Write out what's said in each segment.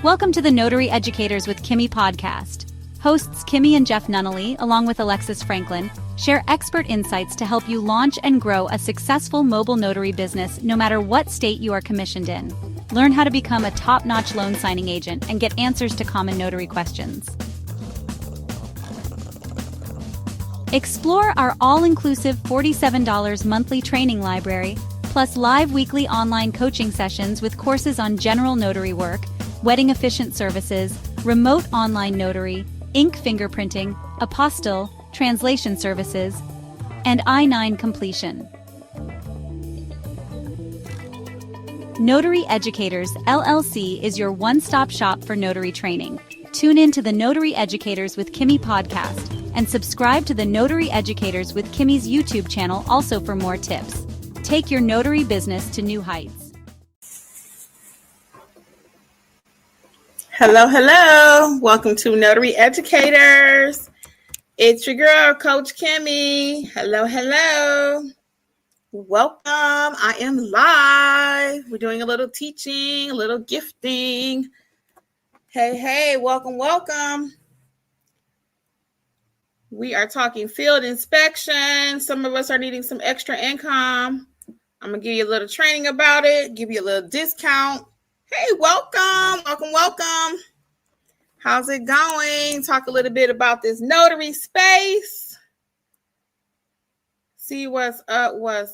Welcome to the Notary Educators with Kimmi Podcast. Hosts Kimmi and Jeff Nunnally, along with Alexis Franklin, share expert insights to help you launch and grow a successful mobile notary business no matter what state you are commissioned in. Learn how to become a top-notch loan signing agent and get answers to common notary questions. Explore our all-inclusive $47 monthly training library, plus live weekly online coaching sessions with courses on general notary work, wedding efficient services, remote online notary, ink fingerprinting, apostille, translation services, and I-9 completion. Notary Educators, LLC is your one-stop shop for notary training. Tune in to the Notary Educators with Kimmi podcast and subscribe to the Notary Educators with Kimmi's YouTube channel also for more tips. Take your notary business to new heights. Hello. Welcome to Notary Educators. It's your girl, Coach Kimmi. Hello. Welcome. I am live. We're doing a little teaching, a little gifting. Hey, welcome. We are talking field inspection. Some of us are needing some extra income. I'm going to give you a little training about it, give you a little discount. Hey, welcome. How's it going? Talk a little bit about this notary space. See what's up. Hold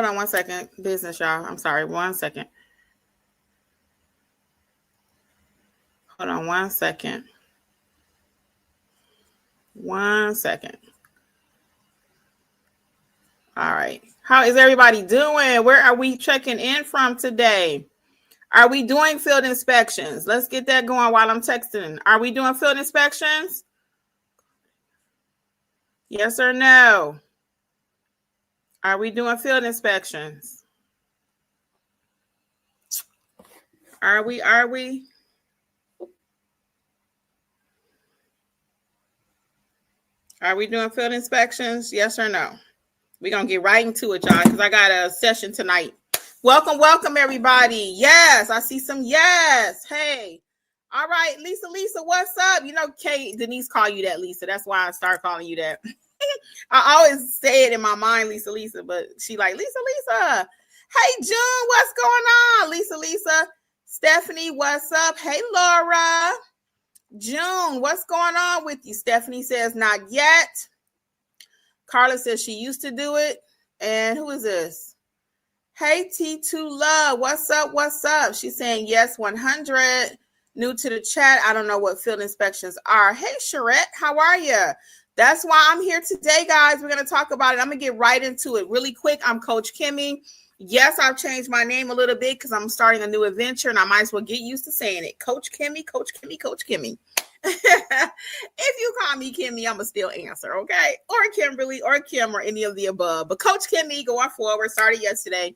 on 1 second. Business, y'all. I'm sorry. 1 second. Hold on 1 second. 1 second. All right. How is everybody doing? Where are we checking in from today? Are we doing field inspections? Let's get that going while I'm texting. Are we doing field inspections? Yes or no? Are we doing field inspections? Are we? Are we doing field inspections? Yes or no? We're going to get right into it, y'all, because I got a session tonight. Welcome, everybody. Yes, I see some yes. Hey. All right, Lisa, what's up? You know, Denise call you that, Lisa. That's why I start calling you that. I always say it in my mind, Lisa, but she like, Lisa. Hey, June, what's going on? Lisa. Stephanie, what's up? Hey, Laura. June, what's going on with you? Stephanie says, not yet. Carla says she used to do it. And who is this? Hey, T2 Love, what's up? She's saying yes, 100. New to the chat. I don't know what field inspections are. Hey, Charette, how are you? That's why I'm here today, guys. We're going to talk about it. I'm going to get right into it really quick. I'm Coach Kimmi. Yes, I've changed my name a little bit because I'm starting a new adventure and I might as well get used to saying it. Coach Kimmi. If you call me Kimmi, I'm going to still answer, okay? Or Kimberly or Kim or any of the above. But Coach Kimmi, going forward, started yesterday.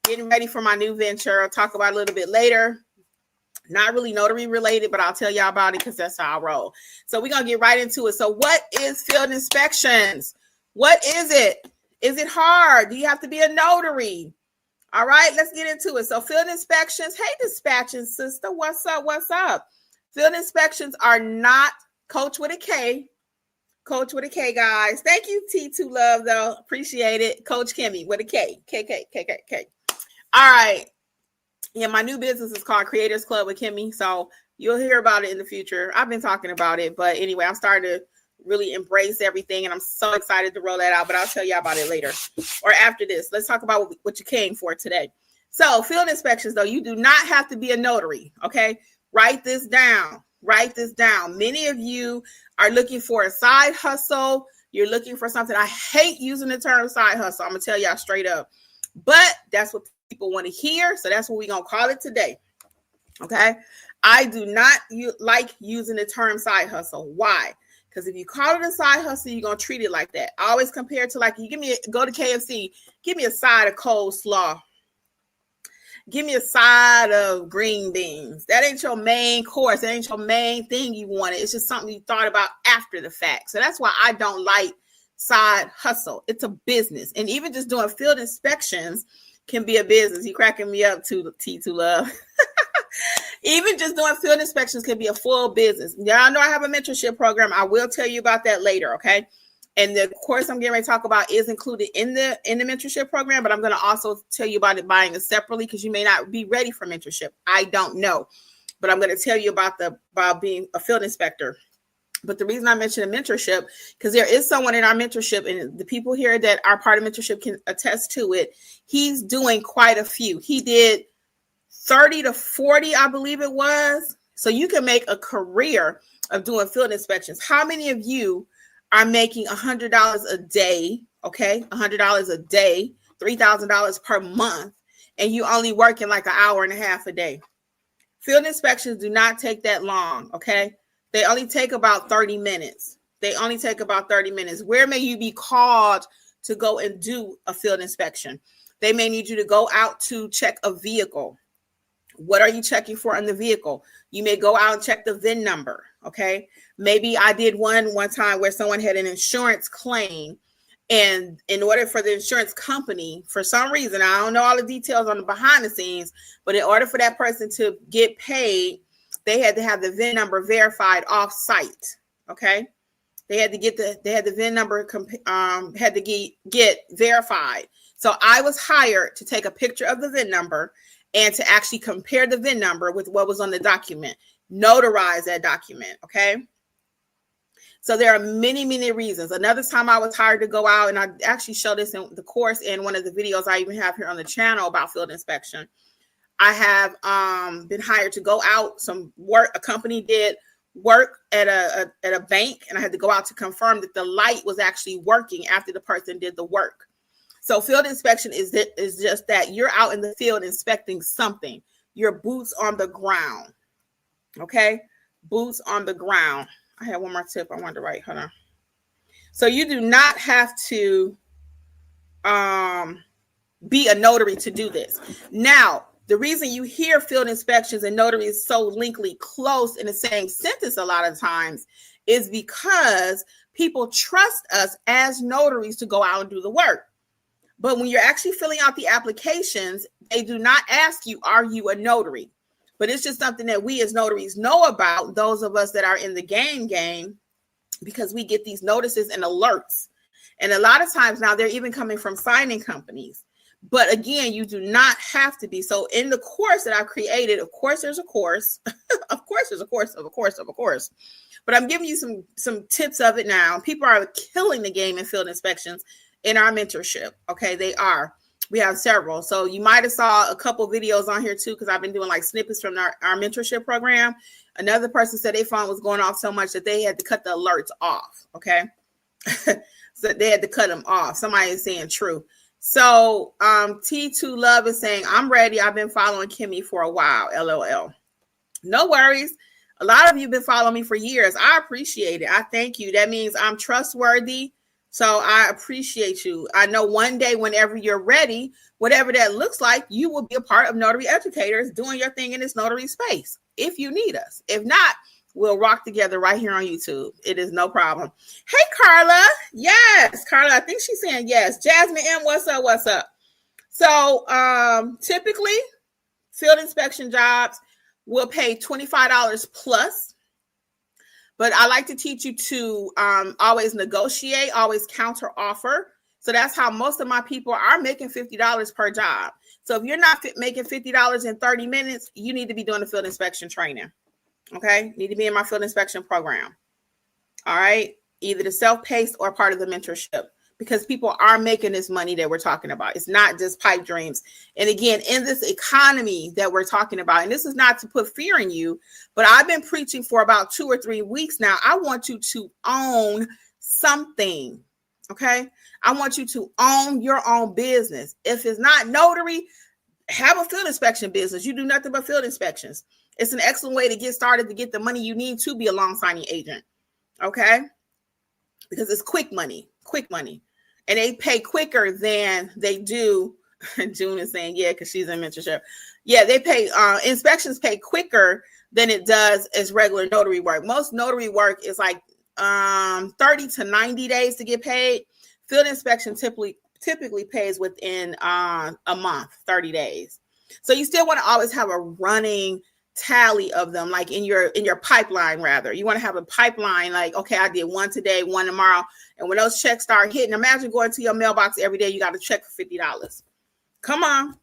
Getting ready for my new venture. I'll talk about it a little bit later. Not really notary related, but I'll tell y'all about it because that's how I roll. So we're going to get right into it. So what is field inspections? What is it? Is it hard? Do you have to be a notary? All right, let's get into it. So field inspections. Hey, dispatching sister. What's up? Field inspections are not Coach with a K. Coach with a K, guys. Thank you, T2 Love, though. Appreciate it. Coach Kimmi with a K. K. All right. Yeah, my new business is called Creators Club with Kimmi. So you'll hear about it in the future. I've been talking about it. But anyway, I'm starting to really embrace everything. And I'm so excited to roll that out. But I'll tell you about it later or after this. Let's talk about what you came for today. So field inspections, though, you do not have to be a notary. Okay. Write this down. Many of you are looking for a side hustle. You're looking for something. I hate using the term side hustle. I'm going to tell y'all straight up. But that's what people want to hear. So that's what we're going to call it today. Okay. I do not like using the term side hustle. Why? Because if you call it a side hustle, you're going to treat it like that. I always compare it to like, go to KFC, give me a side of coleslaw. Give me a side of green beans. That ain't your main course. That ain't your main thing you wanted. It's just something you thought about after the fact. So that's why I don't like side hustle. It's a business. And even just doing field inspections, can be a business. You cracking me up too, T2 Love. Even just doing field inspections can be a full business. Y'all know I have a mentorship program. I will tell you about that later, okay? And the course I'm getting ready to talk about is included in the mentorship program, but I'm going to also tell you about it buying it separately because you may not be ready for mentorship. I don't know, but I'm going to tell you about being a field inspector. But the reason I mentioned a mentorship, because there is someone in our mentorship, and the people here that are part of mentorship can attest to it. He's doing quite a few. He did 30 to 40, I believe it was. So you can make a career of doing field inspections. How many of you are making $100 a day? Okay, $100 a day, $3,000 per month, and you only working like an hour and a half a day. Field inspections do not take that long. Okay, they only take about 30 minutes. Where may you be called to go and do a field inspection? They may need you to go out to check a vehicle. What are you checking for in the vehicle? You may go out and check the VIN number, okay? Maybe I did one time where someone had an insurance claim, and in order for the insurance company, for some reason, I don't know all the details on the behind the scenes, but in order for that person to get paid, they had to have the VIN number verified off site, okay? They had the VIN number had to get verified. So I was hired to take a picture of the VIN number and to actually compare the VIN number with what was on the document, notarize that document, okay? So there are many, many reasons. Another time I was hired to go out, and I actually show this in the course in one of the videos I even have here on the channel about field inspection. I have been hired to go out, a company did work at a bank, and I had to go out to confirm that the light was actually working after the person did the work. So field inspection is just that you're out in the field inspecting something. Your boots on the ground. Okay? Boots on the ground. I have one more tip I wanted to write. Hold on. So you do not have to be a notary to do this. Now, the reason you hear field inspections and notary is so linkly close in the same sentence a lot of times is because people trust us as notaries to go out and do the work. But when you're actually filling out the applications, they do not ask you, are you a notary? But it's just something that we as notaries know about, those of us that are in the game, because we get these notices and alerts. And a lot of times now they're even coming from signing companies. But again, you do not have to be. So in the course that I've created, of course, there's a course. Of course, there's a course. But I'm giving you some tips of it now. People are killing the game in field inspections in our mentorship. Okay, they are. We have several. So you might have saw a couple videos on here too, because I've been doing like snippets from our mentorship program. Another person said their phone was going off so much that they had to cut the alerts off. Okay. So they had to cut them off. Somebody is saying true. So T2 Love is saying, I'm ready. I've been following Kimmi for a while. LOL. No worries. A lot of you have been following me for years. I appreciate it. I thank you. That means I'm trustworthy. So I appreciate you. I know one day, whenever you're ready, whatever that looks like, you will be a part of Notary Educators doing your thing in this notary space if you need us. If not, we'll rock together right here on YouTube. It is no problem. Hey, Carla. Yes, Carla. I think she's saying yes. Jasmine M, what's up? What's up? So typically, field inspection jobs will pay $25 plus. But I like to teach you to always negotiate, always counter offer. So that's how most of my people are making $50 per job. So if you're not making $50 in 30 minutes, you need to be doing the field inspection training. Okay. You need to be in my field inspection program. All right. Either the self-paced or part of the mentorship, because people are making this money that we're talking about. It's not just pipe dreams. And again, in this economy that we're talking about, and this is not to put fear in you, but I've been preaching for about 2 or 3 weeks now. I want you to own something. Okay. I want you to own your own business. If it's not notary, have a field inspection business. You do nothing but field inspections. It's an excellent way to get started, to get the money you need to be a loan signing agent. Okay. Because it's quick money. And they pay quicker than they do. June is saying, yeah, because she's in mentorship. Yeah, they pay, inspections pay quicker than it does as regular notary work. Most notary work is like 30 to 90 days to get paid. Field inspection typically pays within a month, 30 days. So you still want to always have a running tally of them, like in your pipeline. Rather, you want to have a pipeline, like, okay, I did one today, one tomorrow, and when those checks start hitting, imagine going to your mailbox every day. You got a check for $50. Come on.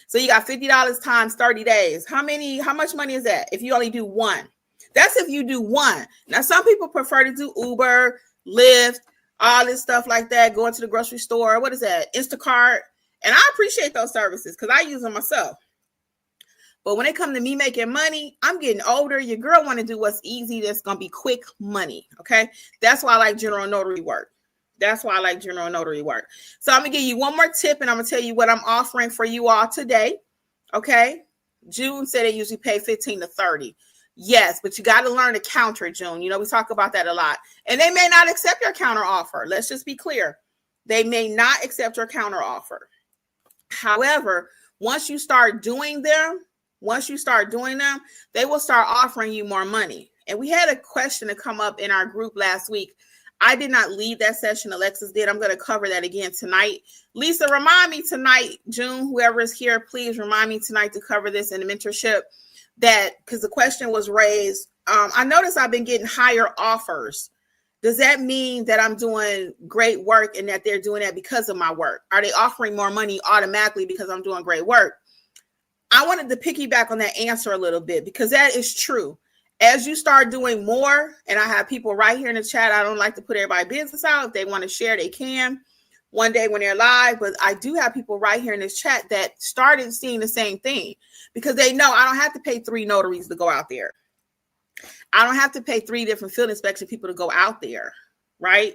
So you got $50 times 30 days. How much money is that if you only do one? That's if you do one. Now, some people prefer to do Uber, Lyft, all this stuff like that, going to the grocery store. What is that? Instacart. And I appreciate those services because I use them myself. But when it comes to me making money, I'm getting older. Your girl want to do what's easy. That's going to be quick money. Okay. That's why I like general notary work. So I'm going to give you one more tip, and I'm going to tell you what I'm offering for you all today. Okay. June said they usually pay 15 to 30. Yes, but you got to learn to counter, June. You know, we talk about that a lot. And they may not accept your counter offer. Let's just be clear. They may not accept your counter offer. However, once you start doing them, they will start offering you more money. And we had a question to come up in our group last week. I did not lead that session. Alexis did. I'm going to cover that again tonight. Lisa, remind me tonight, June, whoever is here, please remind me tonight to cover this in the mentorship, because the question was raised. I noticed I've been getting higher offers. Does that mean that I'm doing great work and that they're doing that because of my work? Are they offering more money automatically because I'm doing great work? I wanted to piggyback on that answer a little bit, because that is true. As you start doing more, and I have people right here in the chat, I don't like to put everybody's business out. If they want to share, they can one day when they're live. But I do have people right here in this chat that started seeing the same thing, because they know I don't have to pay 3 notaries to go out there. I don't have to pay 3 different field inspection people to go out there, right?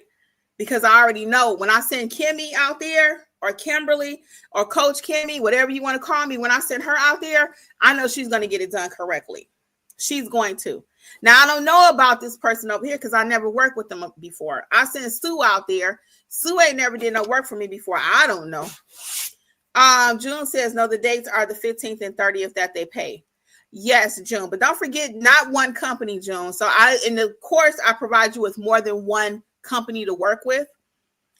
Because I already know when I send Kimmi out there, or Kimberly, or Coach Kimmi, whatever you want to call me, when I send her out there, I know she's going to get it done correctly. She's going to. Now, I don't know about this person over here because I never worked with them before. I sent Sue out there. Sue ain't never did no work for me before. I don't know. June says, no, the dates are the 15th and 30th that they pay. Yes, June. But don't forget, not one company, June. So in the course, I provide you with more than one company to work with.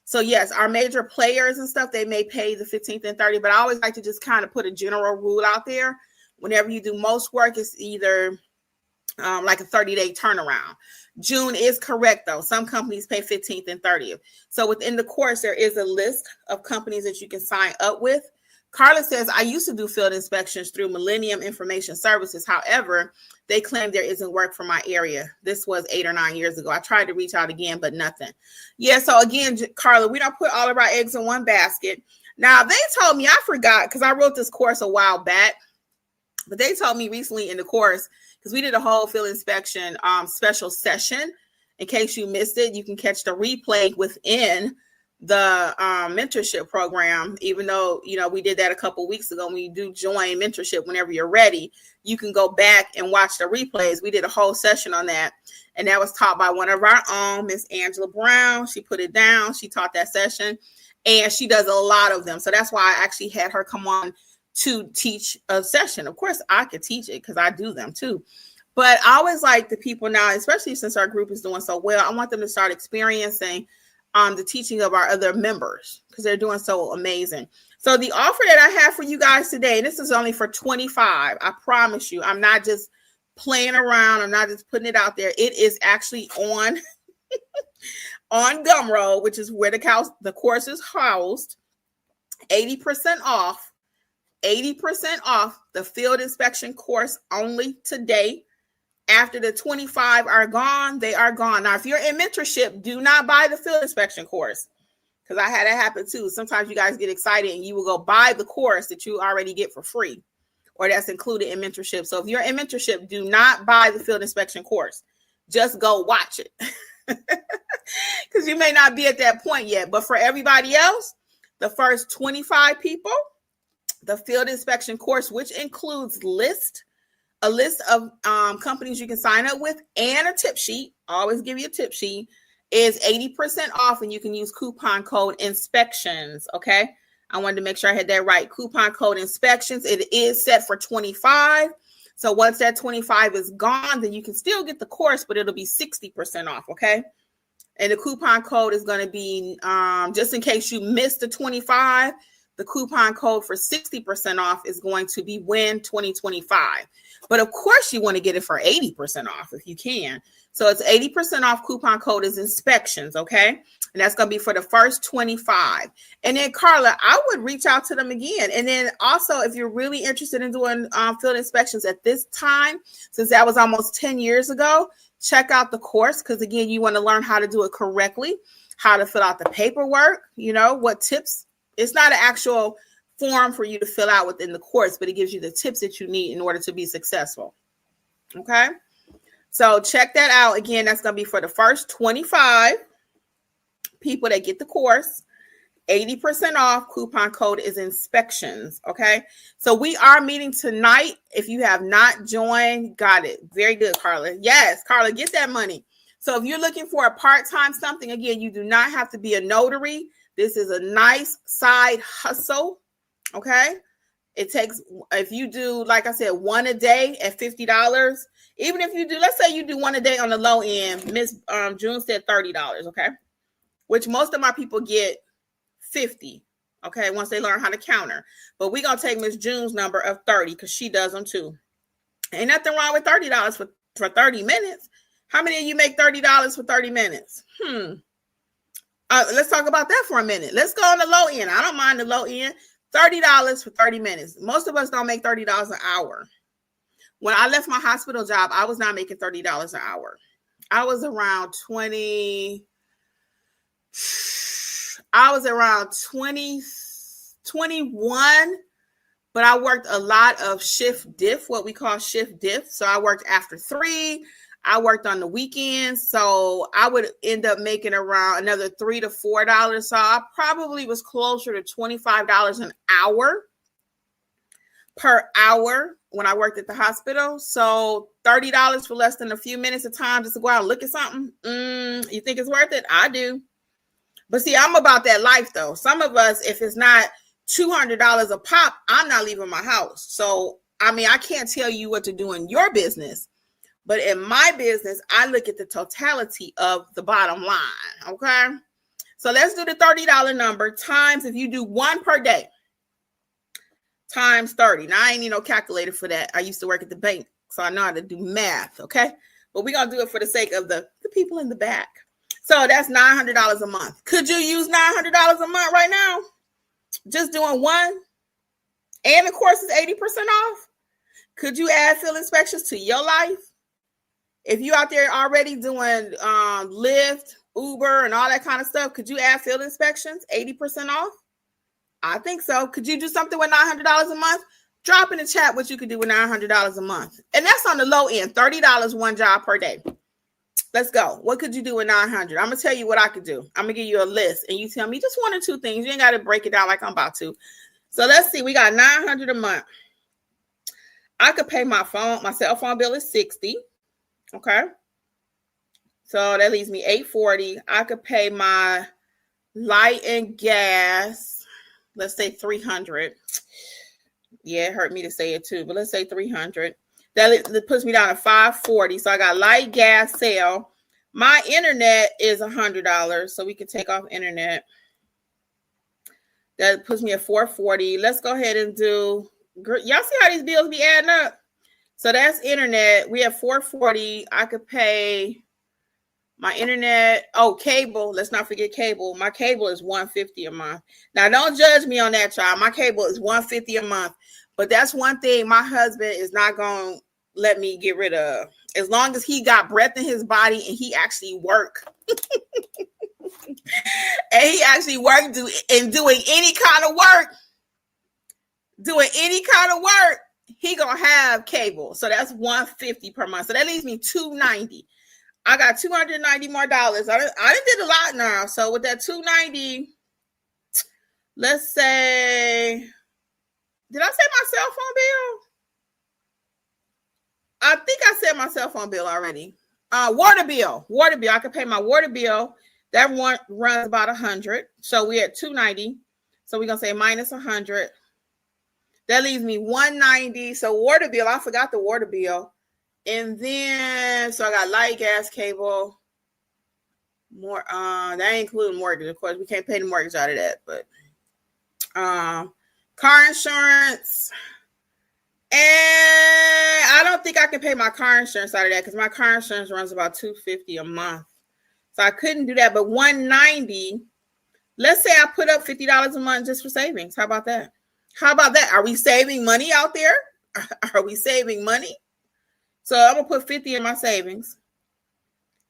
So yes, our major players and stuff, they may pay the 15th and 30th, but I always like to just kind of put a general rule out there. Whenever you do most work, it's either like a 30-day turnaround. June is correct, though. Some companies pay 15th and 30th. So within the course, there is a list of companies that you can sign up with. Carla says, I used to do field inspections through Millennium Information Services. However, they claim there isn't work for my area. This was 8 or 9 years ago. I tried to reach out again, but nothing. Yeah, so again, Carla, we don't put all of our eggs in one basket. Now, they told me, I forgot, because I wrote this course a while back, but they told me recently in the course, because we did a whole field inspection special session. In case you missed it, you can catch the replay within the mentorship program. Even though, you know, we did that a couple weeks ago. When you do join mentorship, whenever you're ready, you can go back and watch the replays. We did a whole session on that, and that was taught by one of our own, Miss Angela Brown. She put it down. She taught that session, and she does a lot of them. So that's why I actually had her come on to teach a session. Of course, I could teach it because I do them too. But I always like the people now, especially since our group is doing so well, I want them to start experiencing the teaching of our other members, because they're doing so amazing. So the offer that I have for you guys today, and this is only for $25. I promise you, I'm not just playing around. I'm not just putting it out there. It is actually on Gumroad, which is where the course is housed. 80% off. 80% off the field inspection course only today. After the 25 are gone, they are gone. Now, if you're in mentorship, do not buy the field inspection course, because I had it happen too. Sometimes you guys get excited and you will go buy the course that you already get for free, or that's included in mentorship. So if you're in mentorship, do not buy the field inspection course. Just go watch it, because you may not be at that point yet. But for everybody else, the first 25 people, the field inspection course, which includes a list of companies you can sign up with and a tip sheet, always give you a tip sheet, is 80% off, and you can use coupon code inspections. Okay. I wanted to make sure I had that right. Coupon code inspections. It is set for 25. So once that 25 is gone, then you can still get the course, but it'll be 60% off. Okay. And the coupon code is going to be, just in case you missed the 25, the coupon code for 60% off is going to be WIN 2025. But of course, you want to get it for 80% off if you can. So it's 80% off. Coupon code is inspections, okay? And that's going to be for the first 25. And then, Carla, I would reach out to them again. And then also, if you're really interested in doing field inspections at this time, since that was almost 10 years ago, check out the course, because, again, you want to learn how to do it correctly, how to fill out the paperwork, what tips. It's not an actual form for you to fill out within the course, but it gives you the tips that you need in order to be successful. Okay? So check that out. Again, that's going to be for the first 25 people that get the course. 80% off. Coupon code is inspections. Okay? So we are meeting tonight. If you have not joined, got it. Very good, Carla. Yes, Carla, get that money. So if you're looking for a part-time something, again, you do not have to be a notary. This is a nice side hustle. Okay? It takes, if you do, like I said, one a day at $50, even if you do, let's say you do one a day on the low end, Miss June said $30, okay? Which most of my people get 50, okay, once they learn how to counter. But we're going to take Miss June's number of 30 because she does them too. Ain't nothing wrong with $30 for 30 minutes. How many of you make $30 for 30 minutes? Let's talk about that for a minute. Let's go on the low end. I don't mind the low end. $30 for 30 minutes. Most of us don't make $30 an hour. When I left my hospital job, I was not making $30 an hour. I was around 20, I was around 20, 21, but I worked a lot of shift diff, what we call shift diff. So I worked after 3. I worked on the weekends, so I would end up making around another $3 to $4. So I probably was closer to $25 an hour per hour when I worked at the hospital. So $30 for less than a few minutes of time just to go out and look at something. You think it's worth it? I do. But see, I'm about that life though. Some of us, if it's not $200 a pop, I'm not leaving my house. So, I can't tell you what to do in your business. But in my business, I look at the totality of the bottom line, okay? So let's do the $30 number times, if you do one per day, times 30. Now, I ain't need no calculator for that. I used to work at the bank, so I know how to do math, okay? But we're going to do it for the sake of the people in the back. So that's $900 a month. Could you use $900 a month right now? Just doing one? And the course is 80% off? Could you add field inspections to your life? If you out there already doing Lyft, Uber, and all that kind of stuff, could you add field inspections 80% off? I think so. Could you do something with $900 a month? Drop in the chat what you could do with $900 a month. And that's on the low end, $30 one job per day. Let's go. What could you do with $900? I'm going to tell you what I could do. I'm going to give you a list, and you tell me just one or two things. You ain't got to break it down like I'm about to. So let's see. We got $900 a month. I could pay my cell phone bill is $60. Okay. So that leaves me $840. I could pay my light and gas. Let's say $300. Yeah, it hurt me to say it too, but let's say $300. That puts me down to $540. So I got light, gas, cell. My internet is $100. So we can take off internet. That puts me at $440. Let's go ahead and do, y'all see how these bills be adding up? So that's internet. We have $440. I could pay my internet. Oh, cable. Let's not forget cable. My cable is $150 a month. Now, don't judge me on that, child. My cable is $150 a month. But that's one thing my husband is not going to let me get rid of. As long as he got breath in his body and he actually work. And he actually worked in doing any kind of work. He gonna have cable. So that's $150 per month. So that leaves me $290. I got $290 more dollars. I did a lot now. So with that $290, let's say, did I say my cell phone bill? I think I said my cell phone bill already. Water bill. I could pay my water bill. That one runs about $100. So we're at $290. So we're gonna say minus $100. That leaves me $190. So water bill, I forgot the water bill. And then, so I got light, gas, cable. More that ain't including mortgage. Of course, we can't pay the mortgage out of that, but car insurance. And I don't think I can pay my car insurance out of that because my car insurance runs about $250 a month. So I couldn't do that. But $190, let's say I put up $50 a month just for savings. How about that? How about that? Are we saving money out there? Are we saving money? So I'm gonna put 50 in my savings.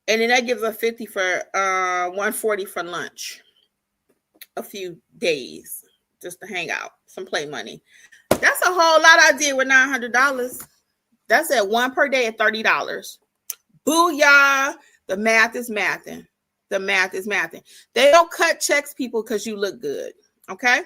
And then that gives us 50 for $140 for lunch. A few days just to hang out, some play money. That's a whole lot I did with $900. That's at one per day at $30. Booyah. The math is mathing. The math is mathing. They don't cut checks, people, because you look good. Okay?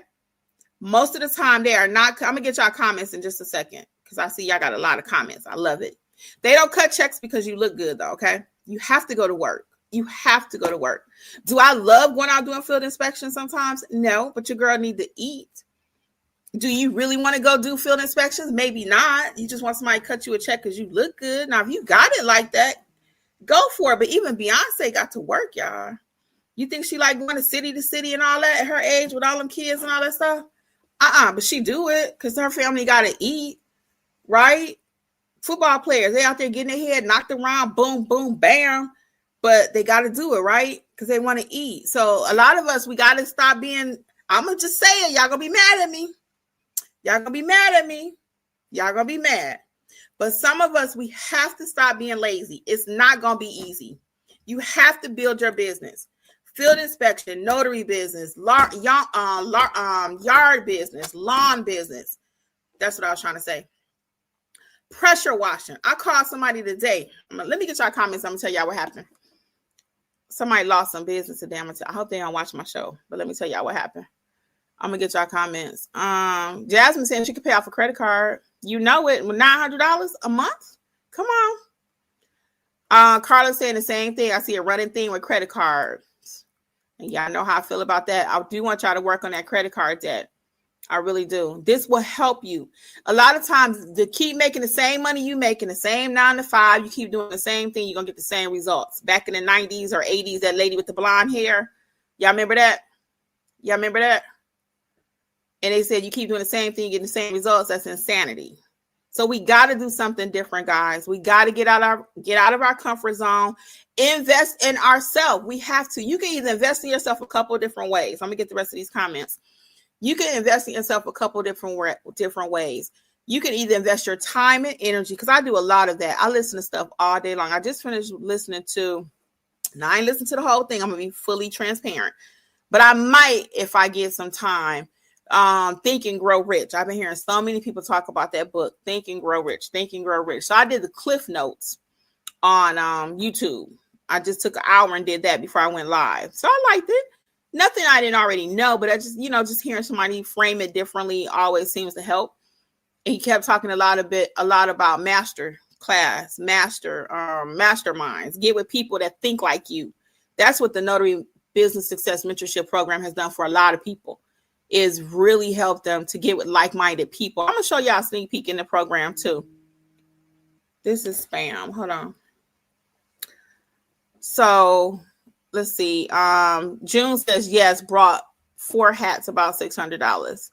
Most of the time they are not. I'm going to get y'all comments in just a second because I see y'all got a lot of comments. I love it. They don't cut checks because you look good, though. Okay? You have to go to work. You have to go to work. Do I love going out doing field inspections sometimes? No, but your girl need to eat. Do you really want to go do field inspections? Maybe not. You just want somebody to cut you a check because you look good. Now, if you got it like that, go for it. But even Beyonce got to work, y'all. You think she like going to city and all that at her age with all them kids and all that stuff? But she do it because her family got to eat, right? Football players, they out there getting their head knocked around, boom, boom, bam. But they got to do it, right? Because they want to eat. So a lot of us, we got to stop being, I'm going to just say it. Y'all going to be mad at me. Y'all going to be mad at me. Y'all going to be mad. But some of us, we have to stop being lazy. It's not going to be easy. You have to build your business. Field inspection, notary business, yard business, lawn business. That's what I was trying to say. Pressure washing. I called somebody today. Let me get y'all comments. I'm going to tell y'all what happened. Somebody lost some business today. I hope they don't watch my show. But let me tell y'all what happened. I'm going to get y'all comments. Jasmine saying she could pay off a credit card. You know it. With $900 a month? Come on. Carla saying the same thing. I see a running thing with credit cards. And y'all know how I feel about that. I do want y'all to work on that credit card debt. I really do. This will help you. A lot of times, to keep making the same money you make in the same 9 to 5, you keep doing the same thing, you're going to get the same results. Back in the 90s or 80s, that lady with the blonde hair, y'all remember that? Y'all remember that? And they said you keep doing the same thing, getting the same results. That's insanity. So we got to do something different, guys. We got to get out of our comfort zone. Invest in ourselves. We have to. You can either invest in yourself a couple of different ways. I'm going to get the rest of these comments. You can invest in yourself a couple of different ways. You can either invest your time and energy, because I do a lot of that. I listen to stuff all day long. I just finished listening to, now I ain't listened to the whole thing. I'm going to be fully transparent. But I might, if I get some time, Think and Grow Rich. I've been hearing so many people talk about that book, Think and Grow Rich, Think and Grow Rich. So I did the Cliff Notes on YouTube. I just took an hour and did that before I went live. So I liked it. Nothing I didn't already know, but I just, just hearing somebody frame it differently always seems to help. And he kept talking a lot about masterminds. Get with people that think like you. That's what the Notary Business Success Mentorship Program has done for a lot of people, is really help them to get with like-minded people. I'm going to show y'all a sneak peek in the program too. This is spam. Hold on. So let's see. June says, yes, brought 4 hats, about $600.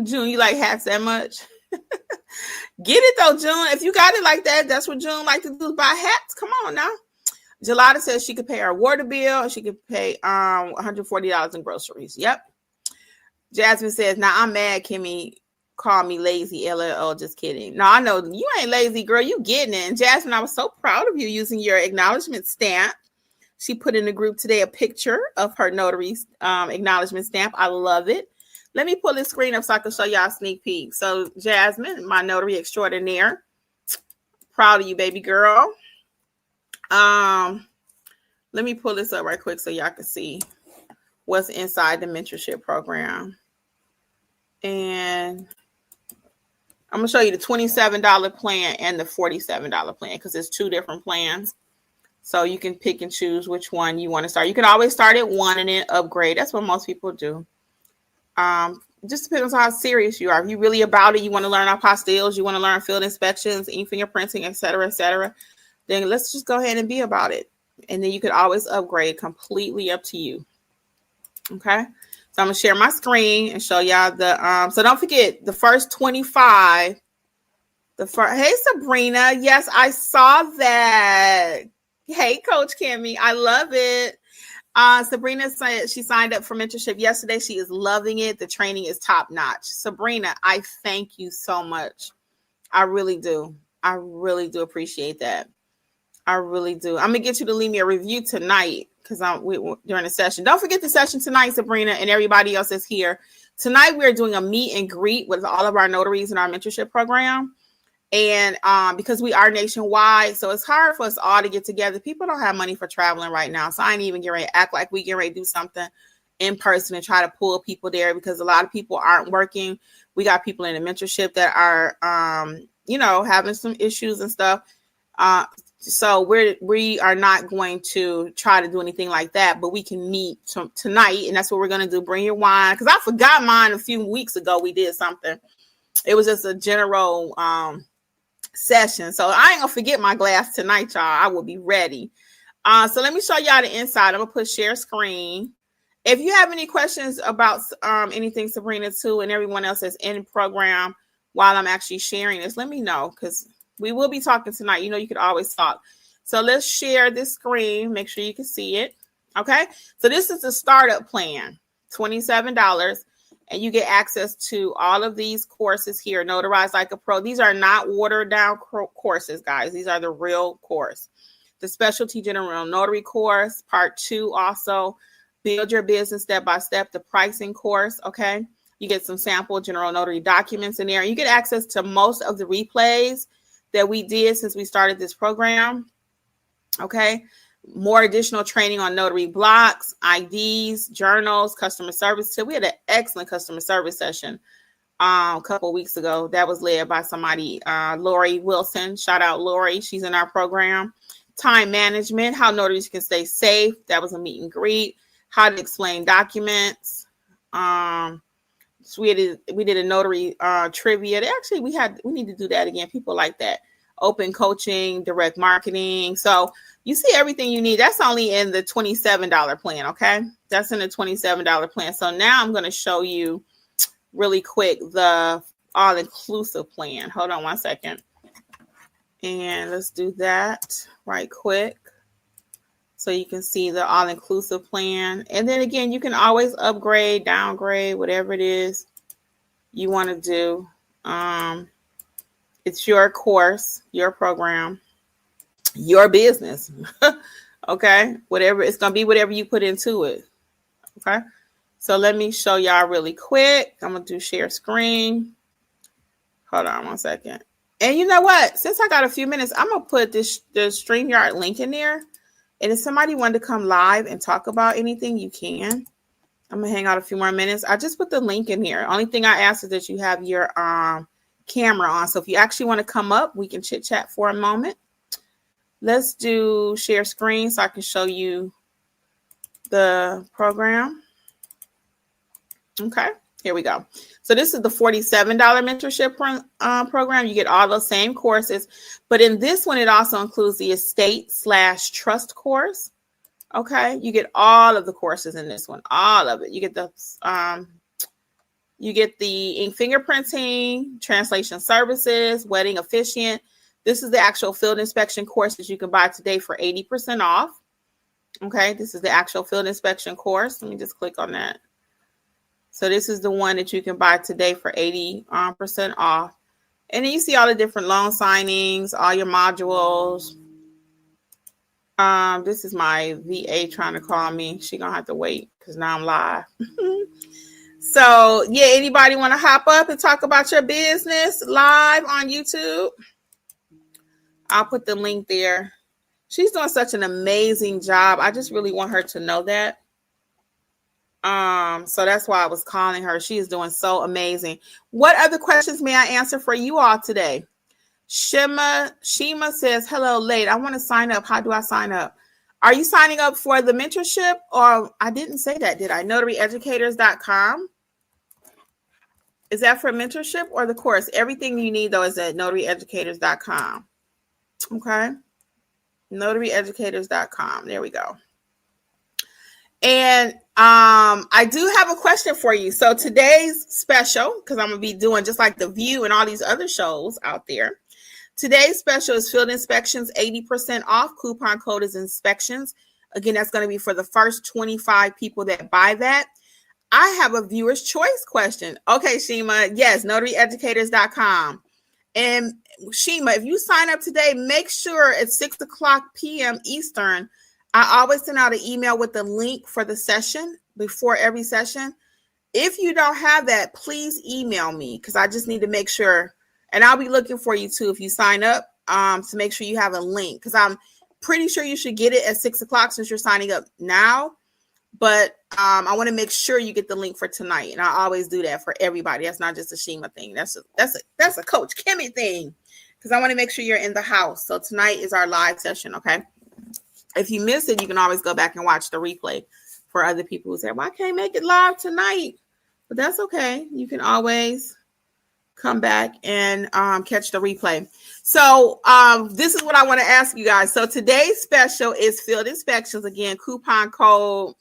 June, you like hats that much? Get it though, June. If you got it like that, that's what June like to do, buy hats. Come on now. Gelada says she could pay her water bill. And she could pay $140 in groceries. Yep. Jasmine says, now I'm mad, Kimmi. Call me lazy, LLO. Just kidding. No, I know you ain't lazy, girl. You getting it. And Jasmine, I was so proud of you using your acknowledgement stamp. She put in the group today a picture of her notary acknowledgement stamp. I love it. Let me pull this screen up so I can show y'all a sneak peek. So Jasmine, my notary extraordinaire. Proud of you, baby girl. Let me pull this up right quick so y'all can see what's inside the mentorship program. And I'm going to show you the $27 plan and the $47 plan, because it's 2 different plans. So you can pick and choose which one you want to start. You can always start at 1 and then upgrade. That's what most people do. Just depends on how serious you are. If you're really about it, you want to learn apostilles, you want to learn field inspections, ink fingerprinting, et cetera, then let's just go ahead and be about it. And then you could always upgrade, completely up to you. Okay. So I'm going to share my screen and show y'all the, so don't forget the first 25, hey, Sabrina. Yes, I saw that. Hey, Coach Kimmi. I love it. Sabrina said she signed up for mentorship yesterday. She is loving it. The training is top notch. Sabrina, I thank you so much. I really do. I really do appreciate that. I really do. I'm going to get you to leave me a review tonight because during the session. Don't forget the session tonight, Sabrina, and everybody else is here. Tonight, we're doing a meet and greet with all of our notaries in our mentorship program. And because we are nationwide, so it's hard for us all to get together. People don't have money for traveling right now. So I ain't even getting ready to act like we get ready to do something in person and try to pull people there because a lot of people aren't working. We got people in the mentorship that are, having some issues and stuff. So we are not going to try to do anything like that, but we can meet tonight. And that's what we're going to do. Bring your wine. Because I forgot mine a few weeks ago. We did something. It was just a general session. So I ain't going to forget my glass tonight, y'all. I will be ready. So let me show y'all the inside. I'm going to put share screen. If you have any questions about anything, Sabrina, too, and everyone else that's in the program while I'm actually sharing this, let me know because we will be talking tonight. You know, you could always talk. So let's share this screen. Make sure you can see it. Okay. So this is the startup plan, $27. And you get access to all of these courses here. Notarize Like a Pro. These are not watered down courses, guys. These are the real course. The Specialty General Notary course, part 2 also. Build Your Business Step by Step, the pricing course. Okay. You get some sample general notary documents in there. You get access to most of the replays that we did since we started this program. Okay. More additional training on notary blocks, IDs, journals, customer service. So we had an excellent customer service session a couple of weeks ago. That was led by somebody, Lori Wilson. Shout out Lori. She's in our program. Time management, how notaries can stay safe. That was a meet and greet. How to explain documents. So we did a notary trivia. Actually, we need to do that again. People like that. Open coaching, direct marketing. So you see everything you need. That's only in the $27 plan. Okay. That's in the $27 plan. So now I'm going to show you really quick the all-inclusive plan. Hold on one second. And let's do that right quick. So you can see the all-inclusive plan. And then again, you can always upgrade, downgrade, whatever it is you want to do. It's your course, your program, your business. Okay. Whatever it's going to be, whatever you put into it. Okay. So let me show y'all really quick. I'm going to do share screen. Hold on one second. And you know what? Since I got a few minutes, I'm going to put the StreamYard link in there. And if somebody wanted to come live and talk about anything, you can. I'm going to hang out a few more minutes. I just put the link in here. Only thing I ask is that you have your camera on. So if you actually want to come up, we can chit chat for a moment. Let's do share screen so I can show you the program. Okay, here we go. So this is the $47 mentorship program. You get all those same courses, but in this one, it also includes the estate/trust course. Okay, you get all of the courses in this one, all of it. You get the ink fingerprinting, translation services, wedding officiant. This is the actual field inspection course that you can buy today for 80% off. Okay, this is the actual field inspection course. Let me just click on that. So this is the one that you can buy today for 80% off. And then you see all the different loan signings, all your modules. This is my VA trying to call me. She's going to have to wait because now I'm live. So, yeah, anybody want to hop up and talk about your business live on YouTube? I'll put the link there. She's doing such an amazing job. I just really want her to know that. So that's why I was calling her. She is doing so amazing. What other questions may I answer for you all today? Shima says, hello, late. I want to sign up. How do I sign up? Are you signing up for the mentorship? Or I didn't say that, did I? NotaryEducators.com. Is that for mentorship or the course? Everything you need, though, is at NotaryEducators.com. Okay. NotaryEducators.com. There we go. And I do have a question for you. So today's special, because I'm going to be doing just like The View and all these other shows out there. Today's special is field inspections, 80% off. Coupon code is inspections. Again, that's going to be for the first 25 people that buy that. I have a viewer's choice question. Okay, Shima. Yes, NotaryEducators.com. And Shima, if you sign up today, make sure at 6 o'clock p.m. Eastern, I always send out an email with the link for the session before every session. If you don't have that, please email me because I just need to make sure. And I'll be looking for you too if you sign up to make sure you have a link because I'm pretty sure you should get it at 6 o'clock since you're signing up now. But I want to make sure you get the link for tonight. And I always do that for everybody. That's not just a Shima thing. That's a Coach Kimmi thing because I want to make sure you're in the house. So tonight is our live session, okay? If you miss it, you can always go back and watch the replay for other people who say, well, I can't make it live tonight. But that's okay. You can always come back and catch the replay. So this is what I want to ask you guys. So today's special is field inspections. Again, coupon code.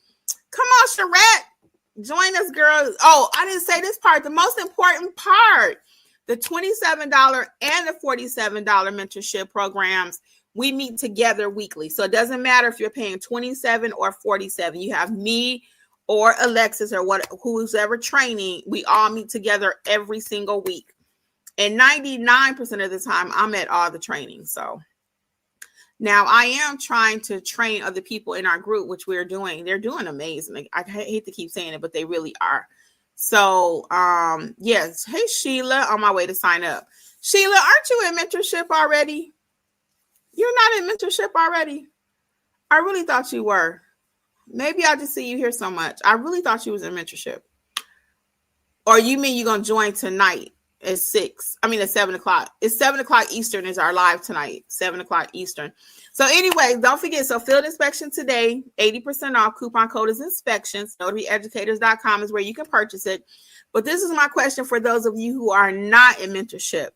Come on, Sherette. Join us, girl. Oh, I didn't say this part. The most important part, the $27 and the $47 mentorship programs. We meet together weekly. So it doesn't matter if you're paying $27 or $47. You have me or Alexis or who's ever training. We all meet together every single week. And 99% of the time, I'm at all the trainings. So now I am trying to train other people in our group, which we're doing. They're doing amazing. I hate to keep saying it, but they really are. So, yes. Hey, Sheila, on my way to sign up. Sheila, aren't you in mentorship already? You're not in mentorship already? I really thought you were. Maybe I just see you here so much. I really thought you was in mentorship. Or you mean you're going to join tonight at 7 o'clock. It's 7 o'clock Eastern is our live tonight. 7 o'clock Eastern. So anyway, don't forget. So field inspection today, 80% off. Coupon code is inspections. NotaryEducators.com is where you can purchase it. But this is my question for those of you who are not in mentorship.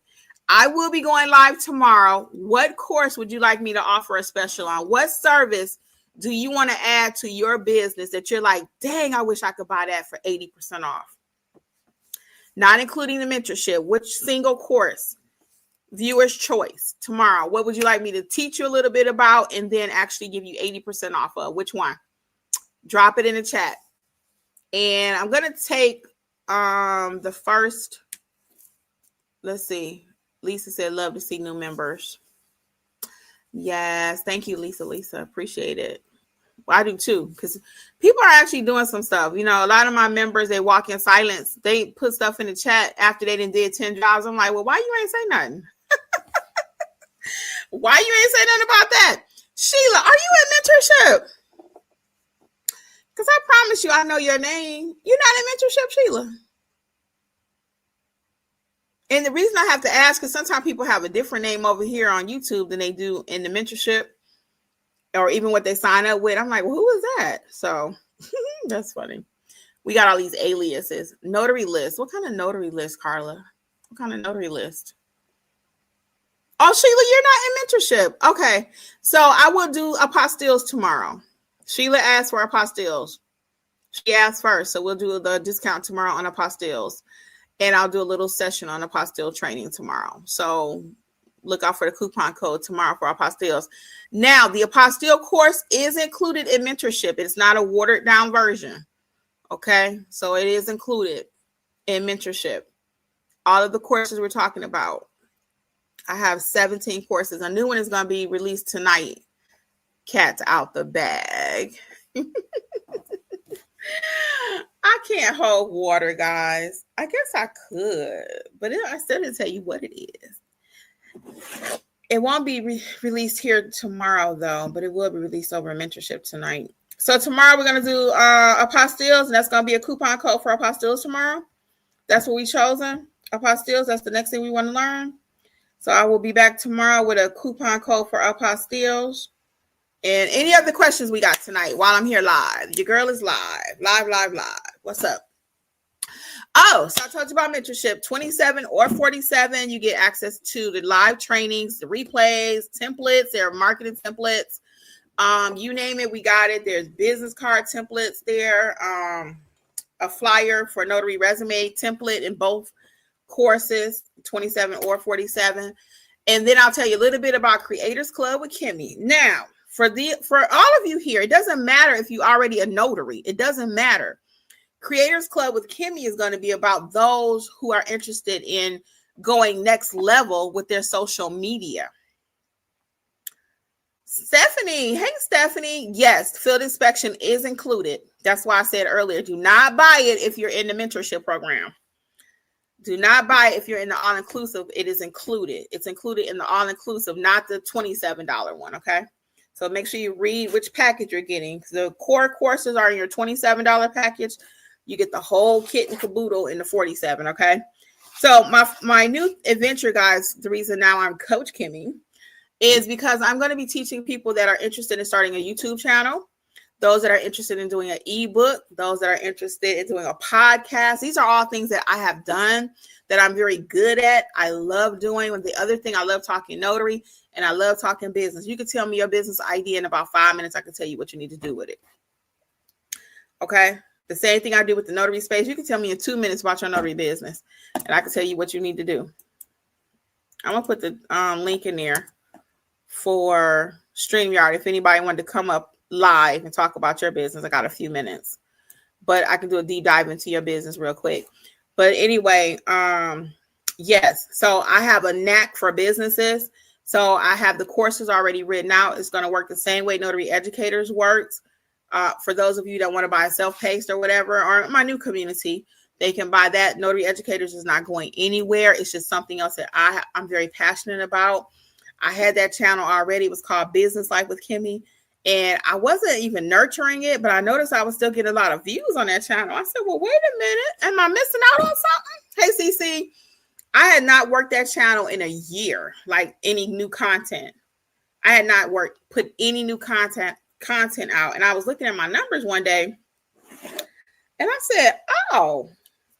I will be going live tomorrow. What course would you like me to offer a special on? What service do you want to add to your business that you're like, dang, I wish I could buy that for 80% off? Not including the mentorship. Which single course? Viewer's choice. Tomorrow, what would you like me to teach you a little bit about and then actually give you 80% off of? Which one? Drop it in the chat. And I'm going to take the first, let's see. Lisa said, love to see new members. Yes. Thank you, Lisa. Appreciate it. Well, I do too, because people are actually doing some stuff. You know, a lot of my members, they walk in silence. They put stuff in the chat after they did 10 jobs. I'm like, well, why you ain't say nothing? Why you ain't say nothing about that? Sheila, are you in mentorship? Because I promise you, I know your name. You're not in mentorship, Sheila. And the reason I have to ask is sometimes people have a different name over here on YouTube than they do in the mentorship or even what they sign up with. I'm like, well, who is that? So that's funny. We got all these aliases. Notary list. What kind of notary list, Carla? What kind of notary list? Oh, Sheila, you're not in mentorship. Okay. So I will do apostilles tomorrow. Sheila asked for apostilles. She asked first. So we'll do the discount tomorrow on apostilles. And I'll do a little session on apostille training tomorrow. So look out for the coupon code tomorrow for apostilles. Now, the apostille course is included in mentorship. It's not a watered down version. Okay. So it is included in mentorship. All of the courses we're talking about. I have 17 courses. A new one is going to be released tonight. Cat's out the bag. I can't hold water, guys. I guess I could, but I still didn't tell you what it is. It won't be released here tomorrow, though, but it will be released over mentorship tonight. So tomorrow we're going to do apostilles, and that's going to be a coupon code for apostilles tomorrow. That's what we chosen. Apostilles, that's the next thing we want to learn. So I will be back tomorrow with a coupon code for apostilles. And any other questions we got tonight while I'm here live? Your girl is live. Live. What's up? Oh, so I told you about mentorship, 27 or 47. You get access to the live trainings, the replays, templates. There are marketing templates. You name it, we got it. There's business card templates there. A flyer for notary resume template in both courses, 27 or 47. And then I'll tell you a little bit about Creators Club with Kimmi. Now, for all of you here, it doesn't matter if you're already a notary. It doesn't matter. Creators Club with Kimmi is going to be about those who are interested in going next level with their social media. Stephanie, hey Stephanie, yes, field inspection is included. That's why I said earlier, do not buy it if you're in the mentorship program. Do not buy it if you're in the all-inclusive. It is included. It's included in the all-inclusive, not the $27 one, okay? So make sure you read which package you're getting. The core courses are in your $27 package. You get the whole kit and caboodle in the $47, okay? So my new adventure, guys, the reason now I'm Coach Kimmi is because I'm going to be teaching people that are interested in starting a YouTube channel, those that are interested in doing an ebook, those that are interested in doing a podcast. These are all things that I have done that I'm very good at. I love doing. And the other thing, I love talking notary and I love talking business. You can tell me your business idea in about 5 minutes. I can tell you what you need to do with it. Okay. The same thing I do with the notary space. You can tell me in 2 minutes about your notary business and I can tell you what you need to do. I'm going to put the link in there for StreamYard. If anybody wanted to come up live and talk about your business, I got a few minutes, but I can do a deep dive into your business real quick. But anyway, yes. So I have a knack for businesses. So I have the courses already written out. It's going to work the same way Notary Educators works. For those of you that want to buy self-paced or whatever, or my new community, they can buy that. Notary Educators is not going anywhere. It's just something else that I'm very passionate about. I had that channel already. It was called Business Life with Kimmi. And I wasn't even nurturing it, but I noticed I was still getting a lot of views on that channel. I said, well, wait a minute. Am I missing out on something? Hey, CC, I had not worked that channel in a year, like any new content. I had not put any new content out. And I was looking at my numbers one day and I said, oh,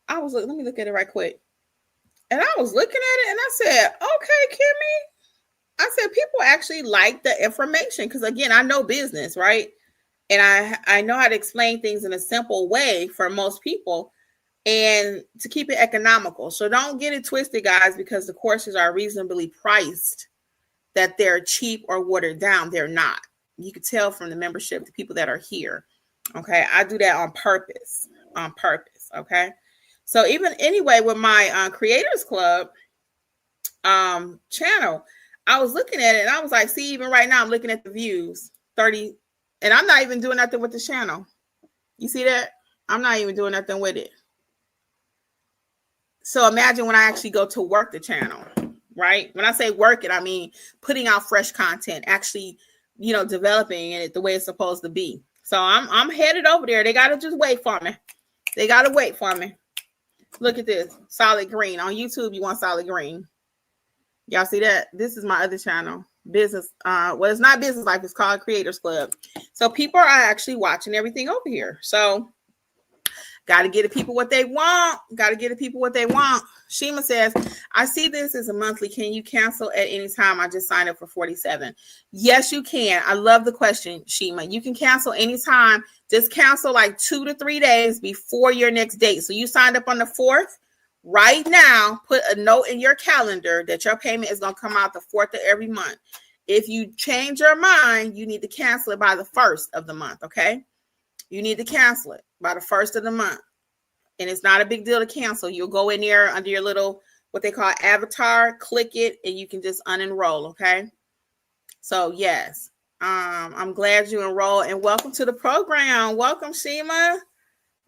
let me look at it right quick. And I was looking at it and I said, okay, Kimmi. I said, people actually like the information because, again, I know business, right? And I know how to explain things in a simple way for most people and to keep it economical. So don't get it twisted, guys, because the courses are reasonably priced, that they're cheap or watered down. They're not. You can tell from the membership, the people that are here. Okay. I do that on purpose. Okay. So even anyway, with my Creators Club channel, I was looking at it and I was like, see, even right now I'm looking at the views, 30, and I'm not even doing nothing with the channel. You see that? I'm not even doing nothing with it. So imagine when I actually go to work the channel, right? When I say work it, I mean putting out fresh content, actually, developing it the way it's supposed to be. So I'm headed over there. They got to just wait for me. Look at this, solid green. On YouTube, you want solid green. Y'all see that? This is my other channel, business. It's not Business Life. It's called Creators Club. So people are actually watching everything over here. So got to get the people what they want. Shima says, I see this as a monthly. Can you cancel at any time? I just signed up for 47. Yes, you can. I love the question, Shima. You can cancel anytime. Just cancel like 2 to 3 days before your next date. So you signed up on the 4th. Right now, put a note in your calendar that your payment is going to come out the 4th of every month. If you change your mind, you need to cancel it by the 1st of the month, okay? You need to cancel it by the 1st of the month. And it's not a big deal to cancel. You'll go in there under your little, what they call avatar, click it, and you can just unenroll, okay? So, yes, I'm glad you enrolled, and welcome to the program. Welcome, Shima.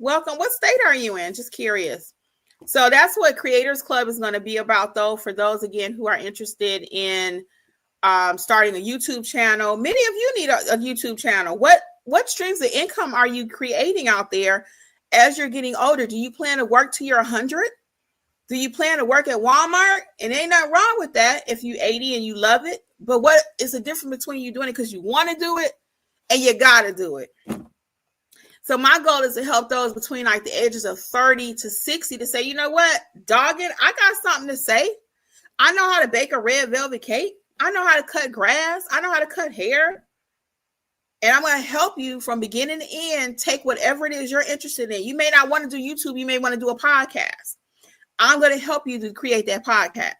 Welcome. What state are you in? Just curious. So that's what Creators Club is going to be about, though, for those, again, who are interested in starting a YouTube channel. Many of you need a YouTube channel. What streams of income are you creating out there as you're getting older? Do you plan to work till you're 100? Do you plan to work at Walmart? And ain't nothing wrong with that if you're 80 and you love it. But what is the difference between you doing it because you want to do it and you got to do it? So my goal is to help those between like the ages of 30 to 60 to say, you know what, doggone, I got something to say. I know how to bake a red velvet cake. I know how to cut grass. I know how to cut hair. And I'm going to help you from beginning to end, take whatever it is you're interested in. You may not want to do YouTube. You may want to do a podcast. I'm going to help you to create that podcast.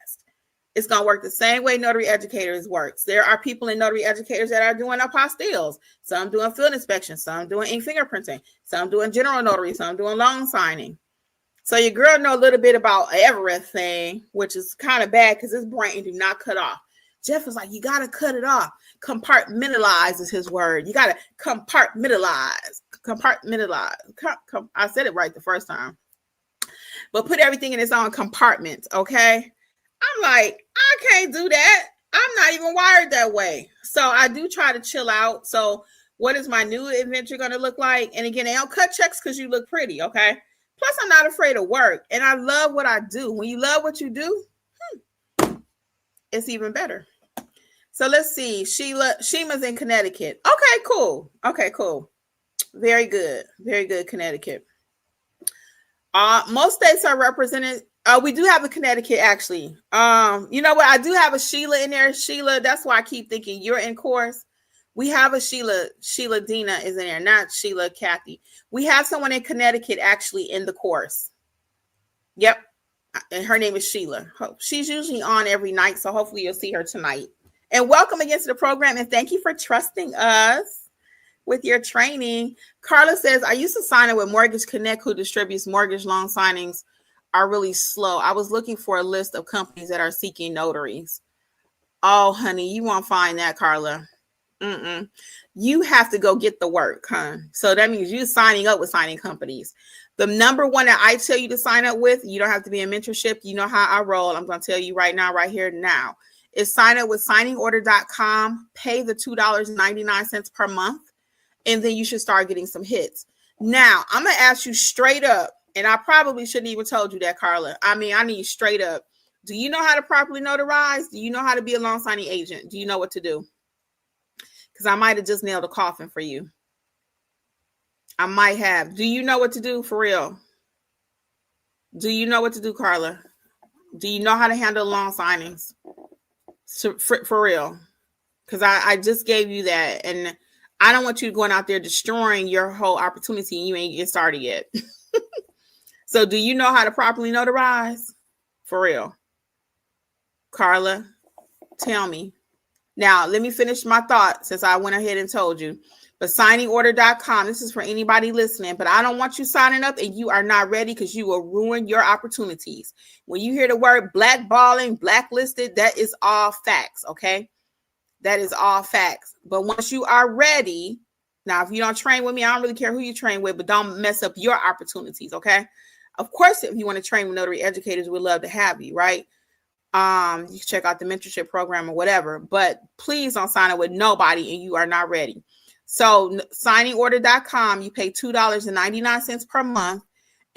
It's going to work the same way Notary Educators works. There are people in Notary Educators that are doing apostilles. Some doing field inspections. Some doing ink fingerprinting. Some doing general notary. Some doing loan signing. So your girl know a little bit about everything, which is kind of bad because his brain do not cut off. Jeff was like, you got to cut it off. Compartmentalize is his word. You got to compartmentalize. I said it right the first time. But put everything in its own compartment, okay? I'm like, I can't do that. I'm not even wired that way. So I do try to chill out. So what is my new adventure going to look like? And again, they don't cut checks because you look pretty, okay? Plus, I'm not afraid of work. And I love what I do. When you love what you do, it's even better. So let's see. Sheima's in Connecticut. Okay, cool. Very good, Connecticut. Most states are represented. We do have a Connecticut, actually. You know what? I do have a Sheila in there. Sheila, that's why I keep thinking you're in course. We have a Sheila. Sheila Dina is in there, not Sheila Kathy. We have someone in Connecticut actually in the course. Yep. And her name is Sheila. She's usually on every night, so hopefully you'll see her tonight. And welcome again to the program, and thank you for trusting us with your training. Carla says, I used to sign up with Mortgage Connect, who distributes mortgage loan signings, are really slow. I was looking for a list of companies that are seeking notaries. Oh, honey, you won't find that, Carla. You have to go get the work, huh? So that means you're signing up with signing companies. The number one that I tell you to sign up with, you don't have to be in mentorship. You know how I roll. I'm going to tell you right now, right here now, is sign up with signingorder.com, pay the $2.99 per month, and then you should start getting some hits. Now, I'm going to ask you straight up, and I probably shouldn't even told you that, Carla. I mean, I need straight up. Do you know how to properly notarize? Do you know how to be a loan signing agent? Do you know what to do? Because I might have just nailed a coffin for you. I might have. Do you know what to do for real? Do you know what to do, Carla? Do you know how to handle loan signings? For real? Because I just gave you that. And I don't want you going out there destroying your whole opportunity and you ain't get started yet. So do you know how to properly notarize? For real? Carla, tell me. Now, let me finish my thought since I went ahead and told you. But signingorder.com, this is for anybody listening, but I don't want you signing up and you are not ready because you will ruin your opportunities. When you hear the word blackballing, blacklisted, that is all facts, okay? That is all facts. But once you are ready, now, if you don't train with me, I don't really care who you train with, but don't mess up your opportunities, okay? Of course, if you want to train with Notary Educators, we'd love to have you, right? You can check out the mentorship program or whatever, but please don't sign up with nobody and you are not ready. So signingorder.com, you pay $2.99 per month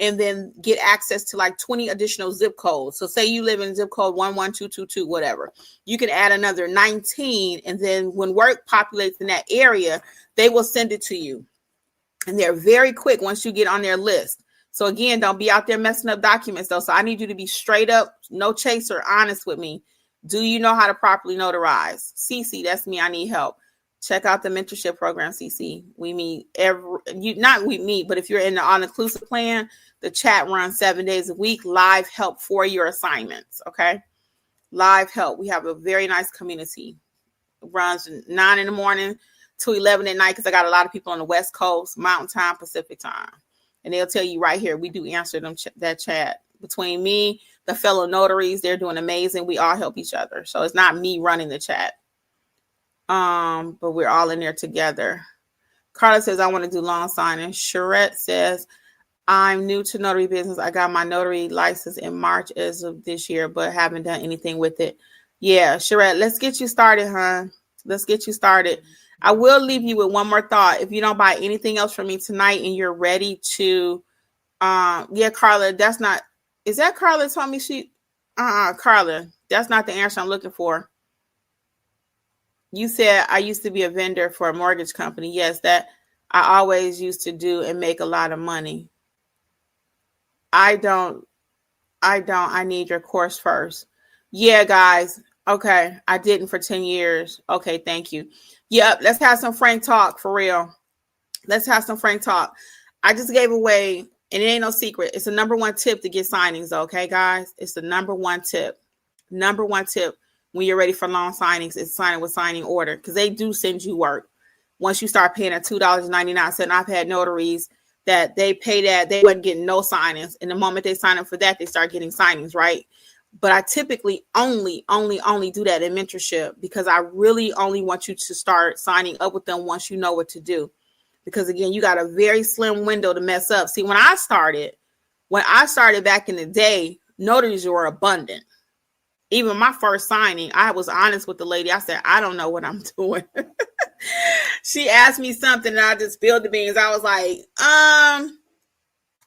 and then get access to like 20 additional zip codes. So say you live in zip code 11222, whatever. You can add another 19. And then when work populates in that area, they will send it to you. And they're very quick once you get on their list. So again, don't be out there messing up documents though. So I need you to be straight up, no chaser, honest with me. Do you know how to properly notarize? CC, that's me. I need help. Check out the mentorship program, CC. We meet but if you're in the all-inclusive plan, the chat runs 7 days a week, live help for your assignments, okay? Live help. We have a very nice community. It runs 9 in the morning to 11 at night because I got a lot of people on the West Coast, Mountain Time, Pacific Time. And they'll tell you right here, we do answer them that chat. Between me, the fellow notaries, they're doing amazing. We all help each other. So it's not me running the chat. But we're all in there together. Carla says, I want to do loan signing. Charette says, I'm new to notary business. I got my notary license in March as of this year, but haven't done anything with it. Yeah, Charette, let's get you started, huh? Let's get you started. I will leave you with one more thought. If you don't buy anything else from me tonight and you're ready to, Carla, that's not, is that Carla told me she, Carla, that's not the answer I'm looking for. You said I used to be a vendor for a mortgage company. Yes, that I always used to do and make a lot of money. I don't. I need your course first. Yeah, guys. Okay. I didn't for 10 years. Okay. Thank you. Yep. Let's have some frank talk for real. Let's have some frank talk. I just gave away, and it ain't no secret. It's the number one tip to get signings. Okay, guys. It's the number one tip. Number one tip when you're ready for loan signings is signing with signing order, because they do send you work. Once you start paying at $2.99, I've had notaries that they pay that, they wasn't getting no signings. And the moment they sign up for that, they start getting signings, right? But I typically only do that in mentorship, because I really only want you to start signing up with them once you know what to do. Because again, you got a very slim window to mess up. See, when I started back in the day, notaries were abundant. Even my first signing, I was honest with the lady. I said, I don't know what I'm doing. She asked me something and I just spilled the beans. I was like,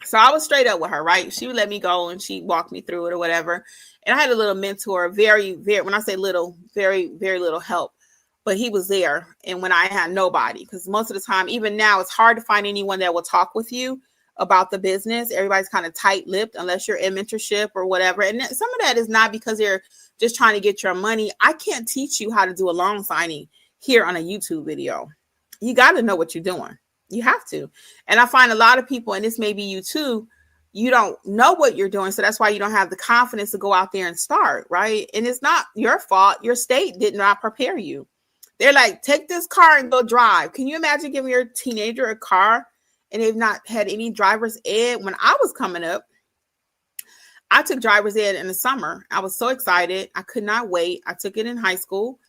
so I was straight up with her, right? She would let me go and she walked me through it or whatever. And I had a little mentor, very, very, when I say little, very, very little help, but he was there. And when I had nobody, because most of the time, even now, it's hard to find anyone that will talk with you about the business. Everybody's kind of tight-lipped unless you're in mentorship or whatever. And some of that is not because they're just trying to get your money. I can't teach you how to do a loan signing here on a YouTube video. You got to know what you're doing. You have to. And I find a lot of people, and this may be you too, you don't know what you're doing. So that's why you don't have the confidence to go out there and start, right? And it's not your fault. Your state did not prepare you. They're like, take this car and go drive. Can you imagine giving your teenager a car and they've not had any driver's ed? When I was coming up, I took driver's ed in the summer. I was so excited. I could not wait. I took it in high school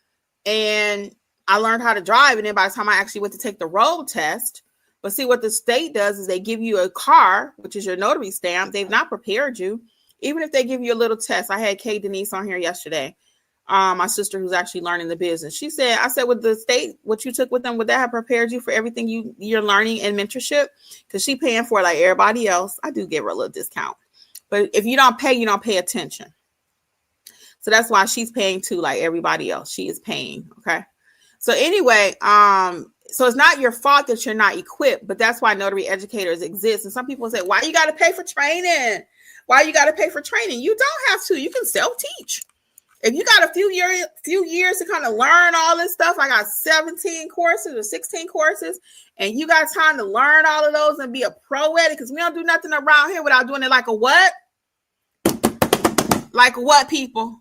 and I learned how to drive. And then by the time I actually went to take the road test, but see what the state does is they give you a car, which is your notary stamp. They've not prepared you. Even if they give you a little test. I had Kay Denise on here yesterday. My sister who's actually learning the business. She said, I said, with the state, what you took with them, would that have prepared you for everything you're learning in mentorship? Because she paying for it like everybody else. I do give her a little discount. But if you don't pay, you don't pay attention. So that's why she's paying too, like everybody else. She is paying. Okay. So anyway, so it's not your fault that you're not equipped, but that's why Notary Educators exist. And some people say, why you got to pay for training? Why you got to pay for training? You don't have to. You can self-teach. If you got a few years to kind of learn all this stuff, I got 17 courses or 16 courses, and you got time to learn all of those and be a pro at it, because we don't do nothing around here without doing it like a what? Like what, people?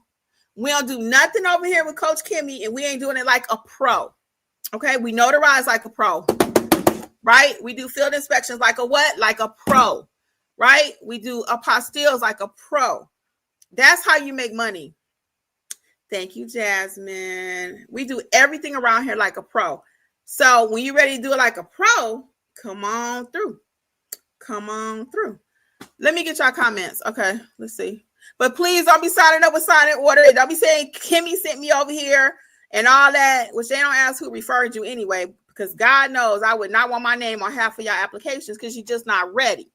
We don't do nothing over here with Coach Kimmi, and we ain't doing it like a pro. Okay, we notarize like a pro, right? We do field inspections like a what? Like a pro, right? We do apostilles like a pro. That's how you make money. Thank you, Jasmine. We do everything around here like a pro. So when you're ready to do it like a pro, come on through. Come on through. Let me get y'all comments. Okay, let's see. But please don't be signing up with signing order. Don't be saying Kimmi sent me over here and all that, which they don't ask who referred you anyway, because God knows I would not want my name on half of your applications because you're just not ready.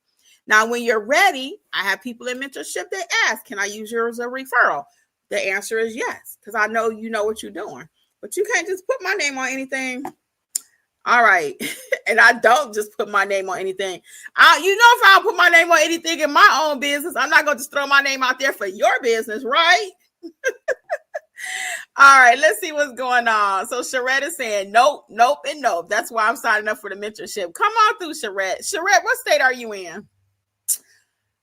Now, when you're ready, I have people in mentorship that ask, can I use yours as a referral? The answer is yes, because I know you know what you're doing. But you can't just put my name on anything. All right. And I don't just put my name on anything. If I don't put my name on anything in my own business, I'm not going to just throw my name out there for your business, right? All right, let's see what's going on. So Sherette is saying nope, nope, and nope. That's why I'm signing up for the mentorship. Come on through, Sherette. Sherette, what state are you in?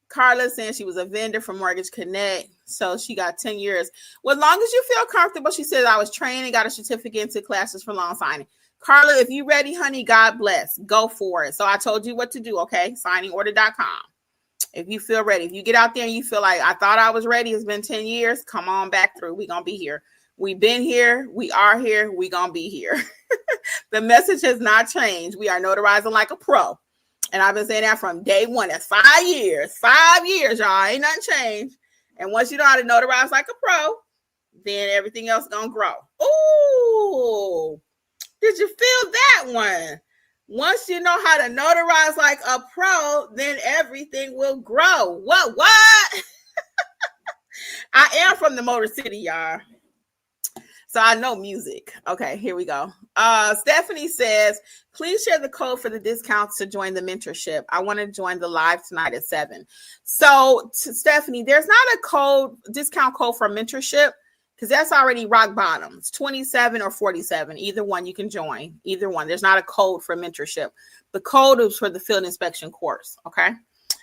Carla saying she was a vendor for Mortgage Connect. So she got 10 years. Well, as long as you feel comfortable, she said, I was trained and got a certificate into classes for loan signing. Carla, if you ready, honey, God bless. Go for it. So I told you what to do, okay? Signingorder.com. If you feel ready. If you get out there and you feel like, I thought I was ready, it's been 10 years, come on back through. We're going to be here. We've been here. We are here. We're going to be here. The message has not changed. We are notarizing like a pro. And I've been saying that from day one. That's 5 years. 5 years, y'all. Ain't nothing changed. And once you know how to notarize like a pro, then everything else gonna grow. Ooh, did you feel that one? Once you know how to notarize like a pro, then everything will grow. What? I am from the Motor City, y'all. So I know music. Okay, here we go. Stephanie says, please share the code for the discounts to join the mentorship. I want to join the live tonight at 7. So Stephanie, there's not a discount code for mentorship because that's already rock bottom. It's 27 or 47. Either one you can join. Either one. There's not a code for mentorship. The code is for the field inspection course. Okay.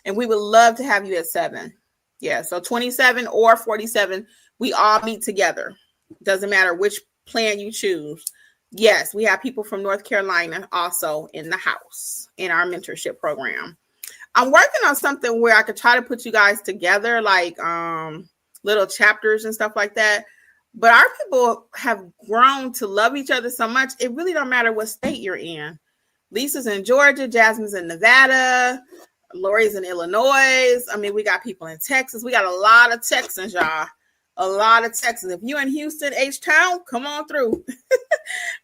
And we would love to have you at 7. Yeah. So 27 or 47, we all meet together. Doesn't matter which plan you choose. Yes, we have people from North Carolina also in the house in our mentorship program. I'm working on something where I could try to put you guys together, like little chapters and stuff like that. But our people have grown to love each other so much, it really don't matter what state you're in. Lisa's in Georgia, Jasmine's in Nevada, Lori's in Illinois. I mean, we got people in Texas. We got a lot of Texans, y'all. A lot of Texans. If you're in Houston, H-Town, come on through.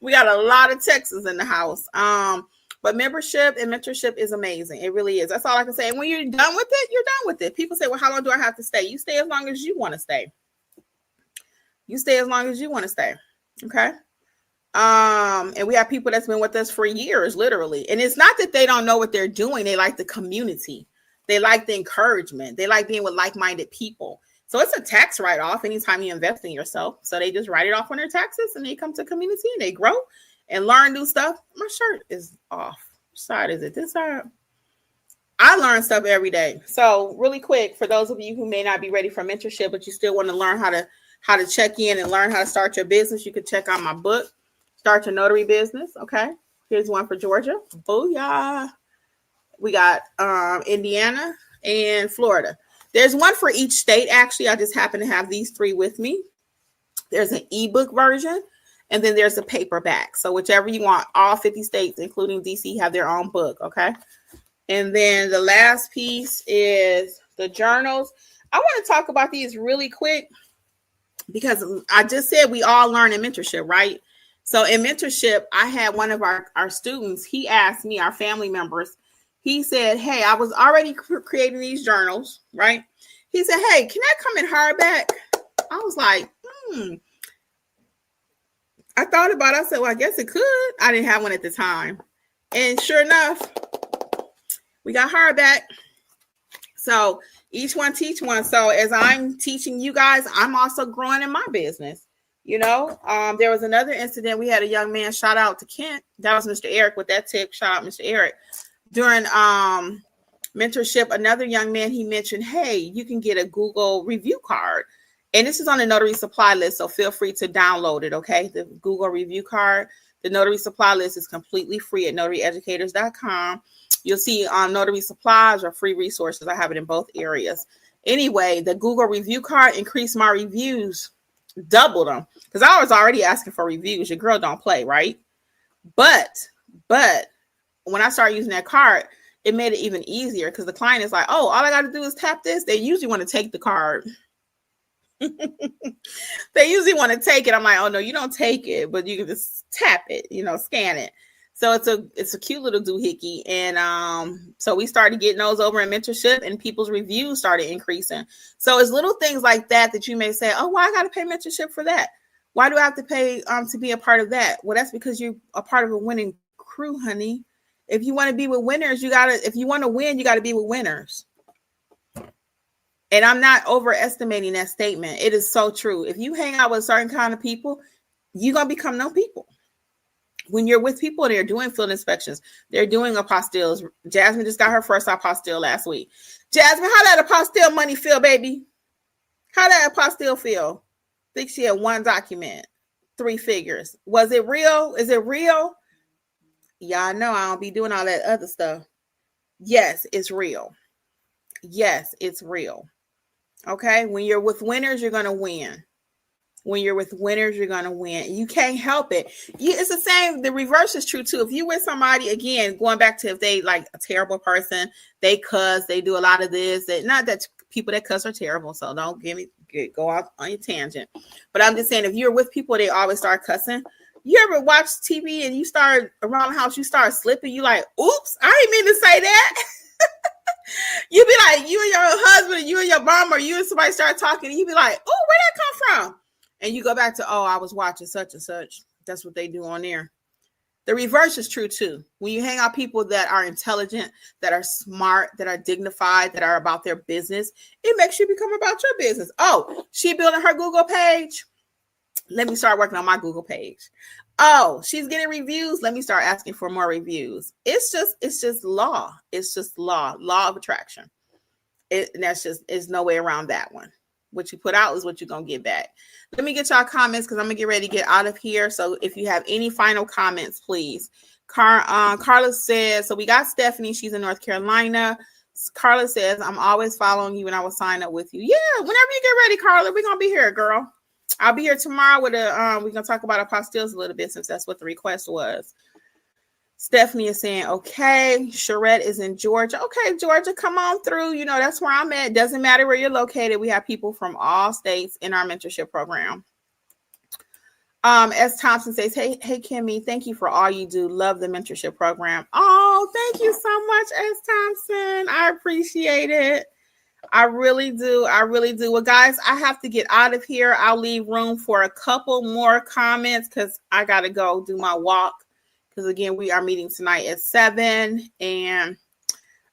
We got a lot of Texans in the house. But membership and mentorship is amazing. It really is. That's all I can say. And when you're done with it, you're done with it. People say, well, how long do I have to stay? You stay as long as you want to stay. You stay as long as you want to stay. Okay. And we have people that's been with us for years, literally. And it's not that they don't know what they're doing. They like the community. They like the encouragement. They like being with like-minded people. So it's a tax write-off anytime you invest in yourself. So they just write it off on their taxes and they come to community and they grow and learn new stuff. My shirt is off. Which side is it? This side? I learn stuff every day. So really quick, for those of you who may not be ready for mentorship, but you still want to learn how to check in and learn how to start your business, you can check out my book, Start Your Notary Business. Okay. Here's one for Georgia. Booyah. We got Indiana and Florida. There's one for each state. Actually, I just happen to have these 3 with me. There's an ebook version, and then there's a paperback. So whichever you want, all 50 states, including DC, have their own book. Okay. And then the last piece is the journals. I want to talk about these really quick because I just said we all learn in mentorship, right? So in mentorship, I had one of our students. He asked me, our family members, he said, hey, I was already creating these journals, right? He said, hey, can I come in hardback? I was like, I thought about it. I said, well, I guess it could. I didn't have one at the time. And sure enough, we got hardback. So each one teach one. So as I'm teaching you guys, I'm also growing in my business. You know, there was another incident. We had a young man, shout out to Kent. That was Mr. Eric with that tip. Shout out Mr. Eric. During mentorship, another young man, he mentioned, hey, you can get a Google review card. And this is on the Notary Supply List, so feel free to download it, okay? The Google review card. The Notary Supply List is completely free at notaryeducators.com. You'll see on Notary Supplies or free resources. I have it in both areas. Anyway, the Google review card increased my reviews, doubled them. Because I was already asking for reviews. Your girl don't play, right? But when I started using that card, it made it even easier because the client is like, oh, all I got to do is tap this. They usually want to take the card. They usually want to take it. I'm like, oh, no, you don't take it, but you can just tap it, scan it. So it's a cute little doohickey. And so we started getting those over in mentorship and people's reviews started increasing. So it's little things like that you may say, oh, well, I got to pay mentorship for that. Why do I have to pay to be a part of that? Well, that's because you're a part of a winning crew, honey. If you want to be with winners, if you want to win, you got to be with winners. And I'm not overestimating that statement. It is so true. If you hang out with certain kind of people, you're going to become no people. When you're with people, they're doing field inspections. They're doing apostilles. Jasmine just got her first apostille last week. Jasmine, how that apostille money feel, baby? How that apostille feel? I think she had one document, 3 figures. Was it real? Is it real? Y'all know I don't be doing all that other stuff. Yes, it's real. Yes, it's real. Okay. When you're with winners, you're going to win. When you're with winners, you're going to win. You can't help it. It's the same. The reverse is true too. If you're with somebody, again, going back to if they like a terrible person, they cuss, they do a lot of this. Not that people that cuss are terrible. So don't go off on your tangent. But I'm just saying, if you're with people, they always start cussing. You ever watch TV and you start around the house, you start slipping. You like, oops, I didn't mean to say that. You be like, you and your husband, you and your mom, or you and somebody start talking, and you be like, oh, where'd that come from? and you go back to, oh, I was watching such and such. That's what they do on there. The reverse is true too. When you hang out people that are intelligent, that are smart, that are dignified, that are about their business, it makes you become about your business. Oh, she building her Google page. Let me start working on my Google page. Oh, she's getting reviews. Let me start asking for more reviews. It's just law. It's just law of attraction. There's no way around that one. What you put out is what you're going to get back. Let me get y'all comments because I'm going to get ready to get out of here. So if you have any final comments, please. Carla says, so we got Stephanie. She's in North Carolina. Carla says, I'm always following you and I will sign up with you. Yeah, whenever you get ready, Carla, we're going to be here, girl. I'll be here tomorrow with we're going to talk about apostilles a little bit since that's what the request was. Stephanie is saying, okay. Sharette is in Georgia. Okay, Georgia, come on through. You know, that's where I'm at. Doesn't matter where you're located. We have people from all states in our mentorship program. S. Thompson says, hey, Kimmi, thank you for all you do. Love the mentorship program. Oh, thank you so much, S. Thompson. I appreciate it. I really do. Well, guys, I have to get out of here. I'll leave room for a couple more comments because I got to go do my walk. Because again, we are meeting tonight at 7 and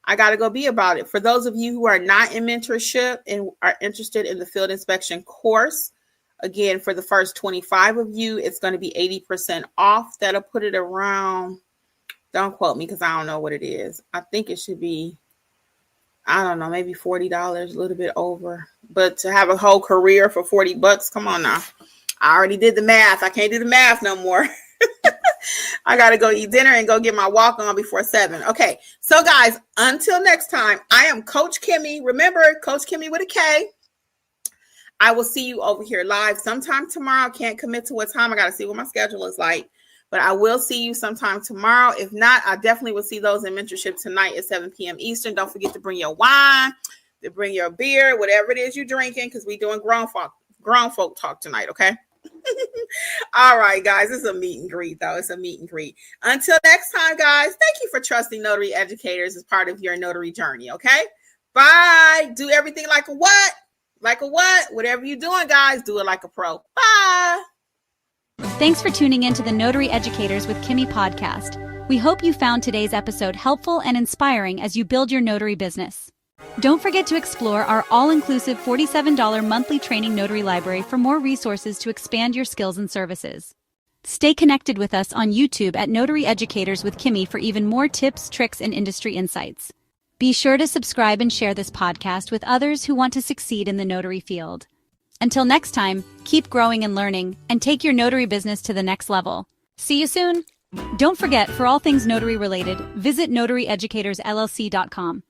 I got to go be about it. For those of you who are not in mentorship and are interested in the field inspection course, again, for the first 25 of you, it's going to be 80% off. That'll put it around, don't quote me because I don't know what it is. I think it should be, I don't know, maybe $40, a little bit over. But to have a whole career for $40, come on now. I already did the math. I can't do the math no more. I got to go eat dinner and go get my walk on before 7. Okay. So guys, until next time, I am Coach Kimmi. Remember, Coach Kimmi with a K. I will see you over here live sometime tomorrow. Can't commit to what time. I got to see what my schedule is like, but I will see you sometime tomorrow. If not, I definitely will see those in mentorship tonight at 7 p.m. Eastern. Don't forget to bring your wine, to bring your beer, whatever it is you're drinking, because we're doing grown folk talk tonight. Okay. All right, guys, it's a meet and greet, though. It's a meet and greet. Until next time, guys, thank you for trusting Notary Educators as part of your notary journey, okay? Bye. Do everything like a what? Like a what? Whatever you're doing, guys, do it like a pro. Bye. Thanks for tuning in to the Notary Educators with Kimmi podcast. We hope you found today's episode helpful and inspiring as you build your notary business. Don't forget to explore our all-inclusive $47 monthly training notary library for more resources to expand your skills and services. Stay connected with us on YouTube at Notary Educators with Kimmi for even more tips, tricks, and industry insights. Be sure to subscribe and share this podcast with others who want to succeed in the notary field. Until next time, keep growing and learning, and take your notary business to the next level. See you soon! Don't forget, for all things notary related, visit notaryeducatorsllc.com.